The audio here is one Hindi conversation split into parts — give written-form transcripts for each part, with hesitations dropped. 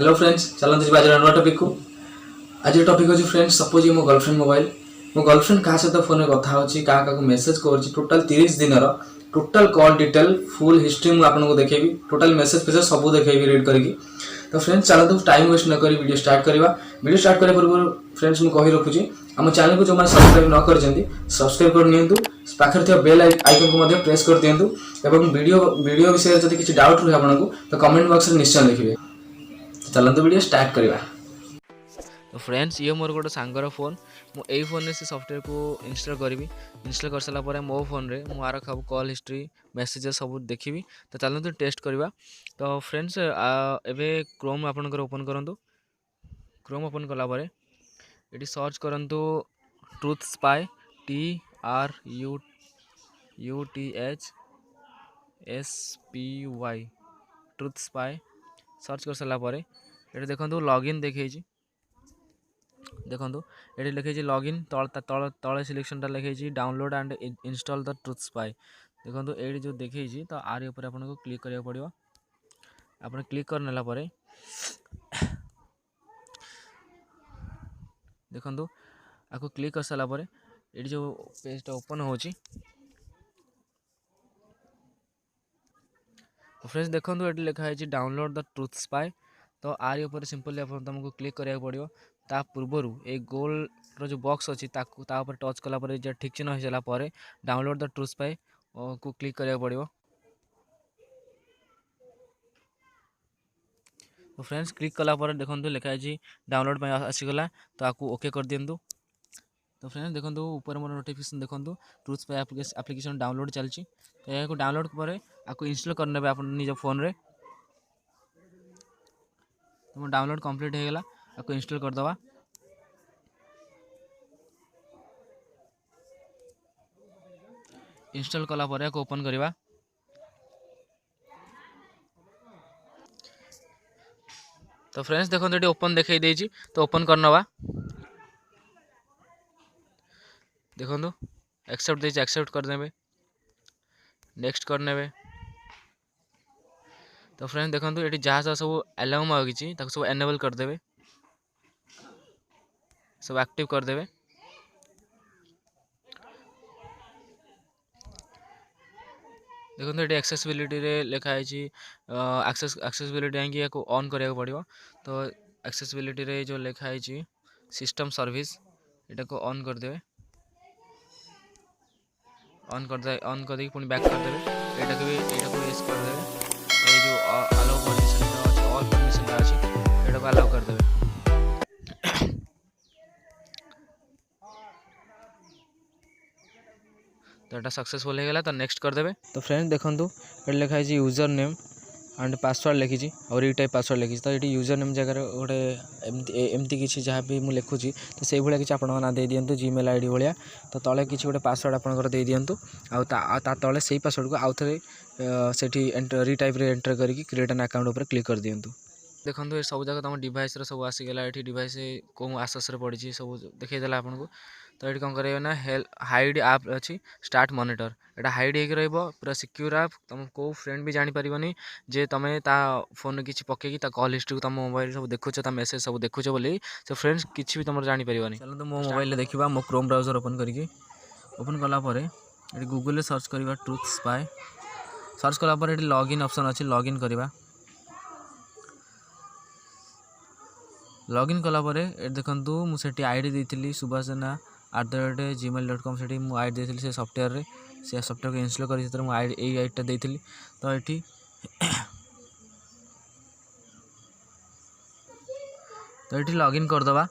हेलो फ्रेंड्स, चलते जी आज नुआ टॉपिक को। आज टॉपिक अच्छे फ्रेंड्स, सपोज मो गर्लफ्रेंड मोबाइल मो गर्लफ्रेंड क्या सहित फोन में कथा होची क्या मेसेज कर टोटाल 30 दिन total call detail full history मुझे आपको देखेबी। टोटाल मेसेज फेसेज सब देखेबी रीड करके। तो फ्रेंड्स चलते टाइम वेस्ट न करी वीडियो स्टार्ट करवा। वीडियो स्टार्ट करने पूर्व फ्रेंड्स मुझे कही रखुची आम चैनल को जो मैंने सब्सक्राइब न कर सब्सक्राइब कर नियंतु, पाखरे थी बेल आइकन को प्रेस कर दिंतु एवं वीडियो विषय जब किसी डाउट रहे आपको तो कमेंट बॉक्स में निश्चय देखिए। चलते वीडियो स्टार्ट करवा। तो फ्रेंड्स ये मोर गोटे सांगर फोन मुझे फोन में से सॉफ्टवेयर को इंस्टॉल करी। इंस्टॉल कर सारा पर मो फोन रे मुझे सब कॉल हिस्ट्री मेसेजेस सब देखी। तो चलते टेस्ट करवा। तो फ्रेंड्स एबे क्रोम आपनकर ओपन करंतु। क्रोम ओपन कला पर ये सर्च करंतु truth spy TRUTHSPY truth spy search कर सारा पर ये देखो लॉगिन देखे देखो ये लिखे लॉगिन तले सिलेक्शन लिखे download and install the truth spy. देखो ये जो देखे तो आर ऊपर आपको क्लिक करा पड़ो। आप क्लिक कर नेला परे देखो आपको क्लिक कर सारा पर ये जो पेजटा ओपन हो फ्रेंड्स देखो ये लिखाई डाउनलोड द ट्रुथ स्पाई। तो आर ऊपर सिंपली तुमको क्लिक करा पड़ो। ता पूर्वर ए गोल जो बॉक्स अच्छी तापर टच कला ठीक चिन्ह हो सारा डाउनलोड द ट्रुथ स्पाई को क्लिक करा पड़ो। तो फ्रेंड्स क्लिक कला पर देखो लिखाई डाउनलोड आसीगला। तो आपको ओके कर दिंतु। तो फ्रेंड्स देखो ऊपर मोर नोटिफिकेशन देखो ट्रुथ स्पाई एप्लिकेशन डाउनलोड चलती। तो यह डाउनलोड पर आपको इंस्टॉल करने आप निज फोन रे। तो डाउनलोड कंप्लीट हो गला आपको इंस्टॉल करदवा। इंस्टॉल कला पर ओपन करवा। तो फ्रेंड्स देखो ये ओपन देखाई देजी। तो ओपन करनवा देखो एक्सेप्ट देजी एक्सेप्ट करदे नेक्स्ट करने। तो फ्रेंड्स देखो ये जहाँ सब अलाउ मांगी सब एनेबल करदे सब एक्टिव करदे। देखो ये एक्सेसिबिलिटी रे लिखाई एक्सेसिबिलिटी आएंगे को ऑन करा पड़ो। तो एक्सेसिबिलिटी रे जो लिखाई सिस्टम सर्विस यहाँ को ऑन करदे। ऑन कर पुणी बैक करदे। यहाँ को भी यस करदे। ये जो अलाउ परमिशन ऑल परमिशन अच्छी यहाँ को अलाउ करदे। तो यहाँ सक्सेसफुल हो गला। तो नेक्स्ट करदे। तो फ्रेंड्स देखो ये लिखाई यूजर नेम एंड पासवर्ड लिखी और ये टाइप पासवर्ड लिखी। तो ये यूजर नेम जगह गोटे एमती किसी जहाँ भी मुझे लिखुची तो से भाया किसी आप ना दे दिंतु जीमेल आईडी भाया। तो तले किसी गोटे पासवर्ड आपंकर दे दिंतु आ तले से पासवर्ड को आउ थे से रिटाइप एंटर करके क्रिएट एन अकाउंट उपर क्लिक कर दिंतु। देखो ये सब जगह तुम डिवाइस सब आसीगला। ये डिवाइस कौन आसस पड़ी सब देखईदेला आपको। तो ये कौन करेंगे ना हाइड आप अच्छी स्टार्ट मॉनिटर यहाँ हाइड हो पूरा सिक्योर आप तुम को फ्रेंड भी जानीपारे जे तुम्हें ता फोन किसी पकईकी कॉल हिस्ट्री को तुम मोबाइल सब देखुच मेसेज सब देखुच बोली से फ्रेंड्स किसी भी तुम जानीपारे। चलो मो मोबाइल देखा मो क्रोम ब्राउजर ओपन करके ओपन कलापर ये गूगल सर्च करवा ट्रुथ स्पाई। सर्च कलापर ये लॉगिन ऑप्शन अच्छी लॉगिन करवा। लॉगिन कलापर देखूँ मुझे आईडी देती सुभाषना @gmail.com से आईडी देती से सॉफ्टवेयर से सॉफ्टवेयर को इंस्टॉल कर आईडीटा देती। तो ये लॉगिन करदवा।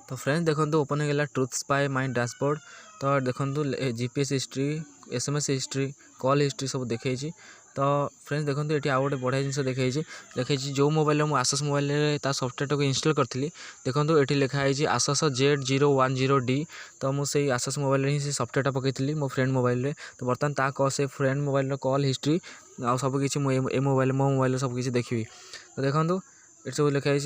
तो फ्रेंड्स देखो ओपन हो गला ट्रुथ स्पाई माई डैशबोर्ड। तो देखो GPS history SMS history call history सब देखी। तो फ्रेंड्स देखो ये आउ गोटे बढ़िया जिन देखी जो मोबाइल मुझे आसस मोबाइल सॉफ्टवेयर को इंस्टॉल करी। देखो ये लिखाई आसस Z010D। तो मुझे आसस मोबाइल ही से सॉफ्टवेयर पकई मो फ्रेंड मोबाइल। तो बर्तमान से फ्रेंड मोबाइल कॉल हिस्ट्री आ सब किसी मोबाइल मो मोबाइल सब किसी देखी। तो देखो ये सब लिखाई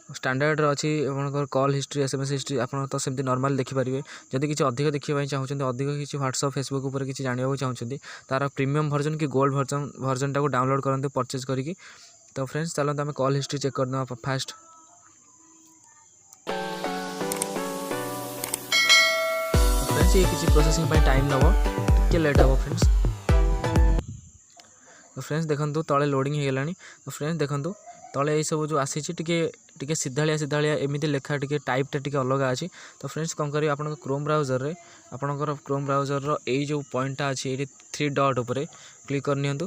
स्टैंडर्ड अच्छी आप कॉल हिस्ट्री एसएमएस हिस्ट्री आप तो सेमती नॉर्मल देखिपारे। जदि किसी अधिक देखा चाहते अधिक किसी व्हाट्सएप फेसबुक उपर किसी जानवा चाहते तार प्रीमियम वर्जन कि गोल्ड वर्जन को डाउनलोड करते परचेज करके तो फ्रेंड्स चलते आम कॉल हिस्ट्री चेक करदे फास्ट। फ्रेंड्स ये किसी प्रोसेसिंग टाइम नब टे लेट हे फ्रेंड्स। तो फ्रेंड्स देखो तले लोडिंग हो गलानी। तो फ्रेंड्स देखो तले ये सब जो आसी टिके सीधाड़िया एमती लेखा टिके टाइपटा टिके अलग अच्छी। तो फ्रेंड्स कौन करेंगे आप क्रोम ब्राउजर रे आपंकर क्रोम ब्राउजर यही जो पॉइंटा अच्छी ये 3 डॉट उपर क्लिक करनी।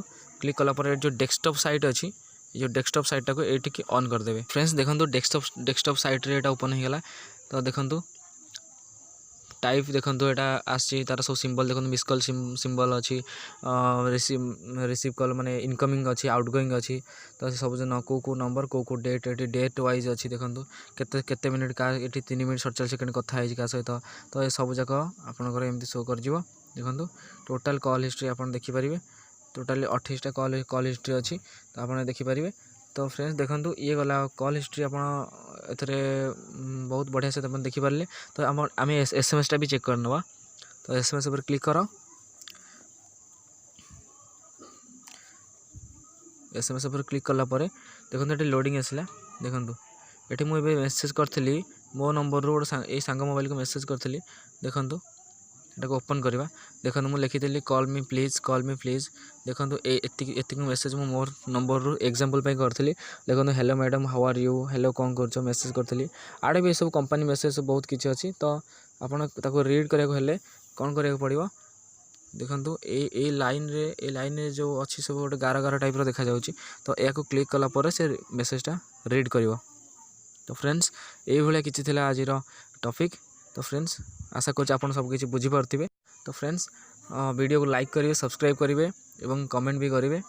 क्लिक कलापर जो डेस्कटॉप साइट अच्छी जो डेस्कटॉप साइटा को ये ऑन करदे। फ्रेंड्स देखो डेस्कटॉप साइट रे ओपन हो गला। तो देखो टाइप देखो यहाँ आसी तार सब सिंबल देखो मिस कॉल सिंबल अच्छी रिसीव कॉल माने इनकमिंग अच्छी आउटगोइंग अच्छी। तो सब जो को नंबर को डेट ये डेट वाइज अच्छी देखो केते मिनिट का ये 3 मिनट 47 सेकेंड कथा क्या सहित। तो ये सब जाक आपंकर एमती शो कर देखो टोटाल कॉल हिस्ट्री आप देखिपारे टोटाली 28टा कॉल हिस्ट्री अच्छी। तो आप देखिपारे। तो फ्रेंड्स देखो ये गला कॉल हिस्ट्री आप बहुत बढ़िया से देखिपारे। तो आम SMS टा भी चेक करनवा। तो SMS पर क्लिक कर SMS पर क्लिक कलापर देखो ये लोडिंग आसला। देखो ये मुझे मेसेज करी मो नंबर रू गोटे सांग मोबाइल को मेसेज करी। देखो एटा ओपन करवा। देखो मुझे लिखी कॉल मी प्लीज। देखो ये मेसेज मुझे मोर नंबर रू एग्जांपल पे करी। देखो hello madam how are you hello कौन कर मेसेज करी। आड़े भी सब कंपनी मेसेज बहुत किसी अच्छी। तो आपको रीड कराया कौन करा पड़ो। देखो ये लाइन रे जो अच्छी सब गोटे गार गार टाइप देखा जाउची। तो या क्लिक कलापर से मेसेजटा रीड कर। तो फ्रेंड्स ये किसी थिला आज टॉपिक। तो फ्रेंड्स आशा कर आप सब किसी बुझीपारे। तो फ्रेंड्स वीडियो को लाइक करेंगे सब्सक्राइब करेंगे और कमेंट भी करेंगे।